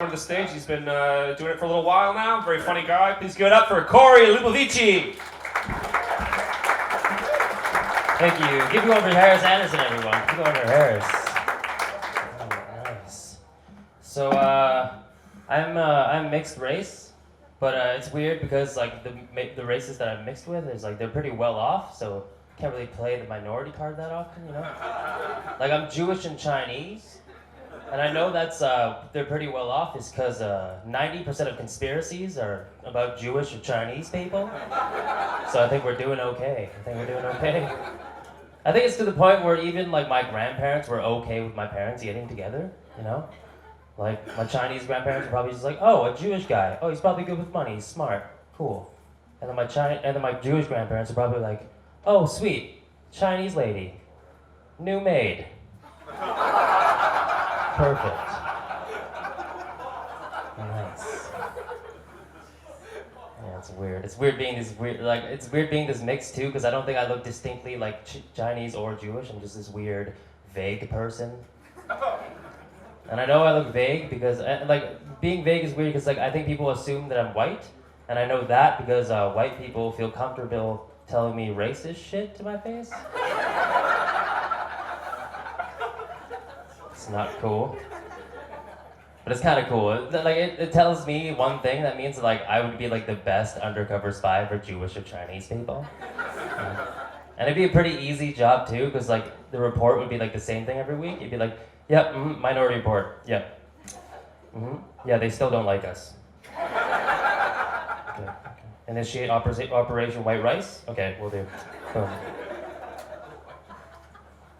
On the stage. He's been doing it for a little while now. Very funny guy. Please give it up for Cory Lupovici. Thank you. Give you over to Harris Anderson, everyone. Give you over to Harris. Oh, nice. So I'm mixed race, but it's weird because like the races that I'm mixed with is like they're pretty well off, so can't really play the minority card that often, you know. Like I'm Jewish and Chinese. And I know that's they're pretty well off is because 90% of conspiracies are about Jewish or Chinese people. So I think we're doing okay. I think it's to the point where even like my grandparents were okay with my parents getting together, you know? Like my Chinese grandparents were probably just like, oh, a Jewish guy. Oh, he's probably good with money. He's smart. Cool. And then my Jewish grandparents are probably like, oh, sweet. Chinese lady. New maid. Perfect. Nice. Yeah, it's weird. It's weird being this mix too, because I don't think I look distinctly like Chinese or Jewish. I'm just this weird, vague person. And I know I look vague because, being vague is weird because, I think people assume that I'm white, and I know that because white people feel comfortable telling me racist shit to my face. It's not cool. But it's kind of cool. It tells me one thing. That means I would be the best undercover spy for Jewish or Chinese people. And it'd be a pretty easy job too, because the report would be the same thing every week. You'd be like, yep, minority report, yep. Yeah, they still don't like us. Okay. Initiate Operation White Rice? Okay, we'll do. Boom.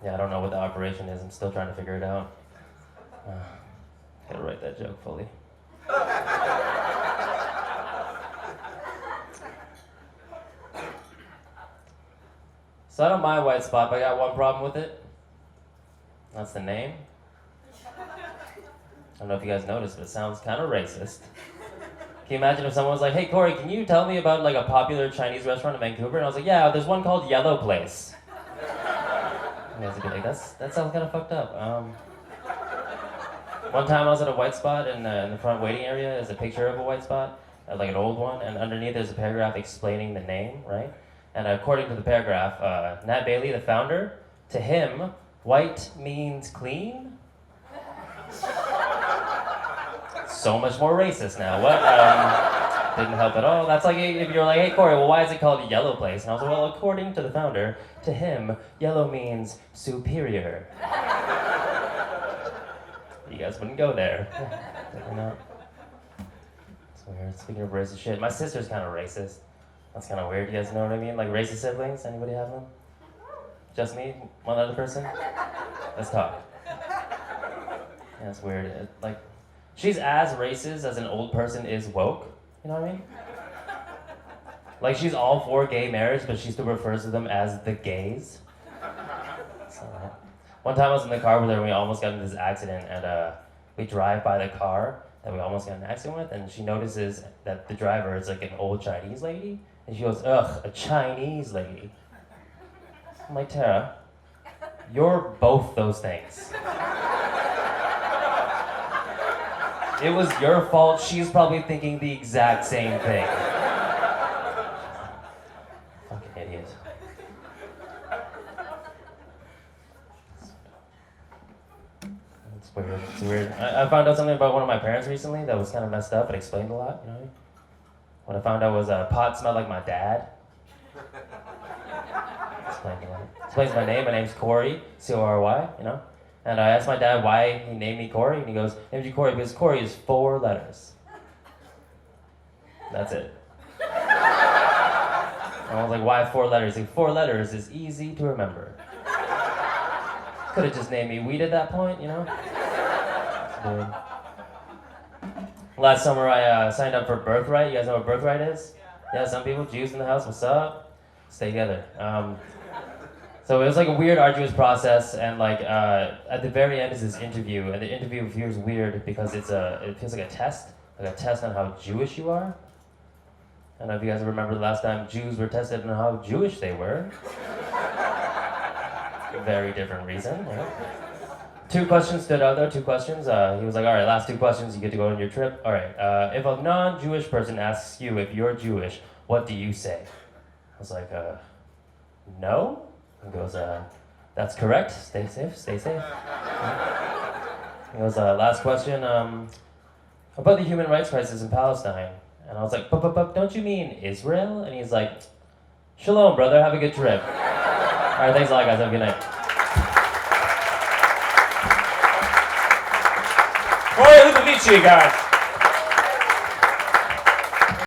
Yeah, I don't know what the operation is. I'm still trying to figure it out. Gotta write that joke fully. So I don't mind white spot, but I got one problem with it. That's the name. I don't know if you guys noticed, but it sounds kind of racist. Can you imagine if someone was like, hey Cory, can you tell me about a popular Chinese restaurant in Vancouver? And I was like, yeah, there's one called Yellow Place. And guys would be like, that sounds kind of fucked up. One time I was at a white spot in the front waiting area. There's a picture of a white spot, an old one, and underneath there's a paragraph explaining the name, right? And according to the paragraph, Nat Bailey, the founder, to him, white means clean. So much more racist now. What? Didn't help at all. That's like if you're like, hey Cory, well why is it called Yellow Place? And I was like, well, according to the founder, to him, yellow means superior. You guys wouldn't go there. Definitely not. It's weird. Speaking of racist shit, my sister's kind of racist. That's kind of weird. You guys know what I mean? Like racist siblings? Anybody have them? Just me? One other person? Let's talk. Yeah, it's weird. She's as racist as an old person is woke. You know what I mean? She's all for gay marriage, but she still refers to them as the gays. It's alright. One time I was in the car with her and we almost got into this accident, and we drive by the car that we almost got in an accident with, and she notices that the driver is an old Chinese lady, and she goes, ugh, a Chinese lady. I'm like, Tara, you're both those things. It was your fault. She's probably thinking the exact same thing. Fucking idiot. It's weird. I found out something about one of my parents recently that was kind of messed up. It explained a lot, you know what I mean? What I found out was pot smelled like my dad. Explained a lot. Explains my name. My name's Cory, C-O-R-Y, you know? And I asked my dad why he named me Cory, and he goes, named you Cory because Cory is 4 letters. That's it. And I was like, why 4 letters? Like, 4 letters is easy to remember. Could have just named me Weed at that point, you know? Weird. Last summer I signed up for Birthright. You guys know what Birthright is? Yeah, some people, Jews in the house, what's up? Stay together. So it was a weird, arduous process, and at the very end is this interview, and the interview feels weird because it feels like a test on how Jewish you are. I don't know if you guys remember the last time Jews were tested on how Jewish they were. Very different reason, right? Two questions stood out there, two questions. He was like, all right, last two questions, you get to go on your trip. All right, if a non-Jewish person asks you if you're Jewish, what do you say? I was like, no. He goes, that's correct. Stay safe, stay safe. He goes, last question, about the human rights crisis in Palestine. And I was like, but don't you mean Israel? And he's like, shalom, brother, have a good trip. All right, thanks a lot, guys, have a good night. Cory Lupovici, guys.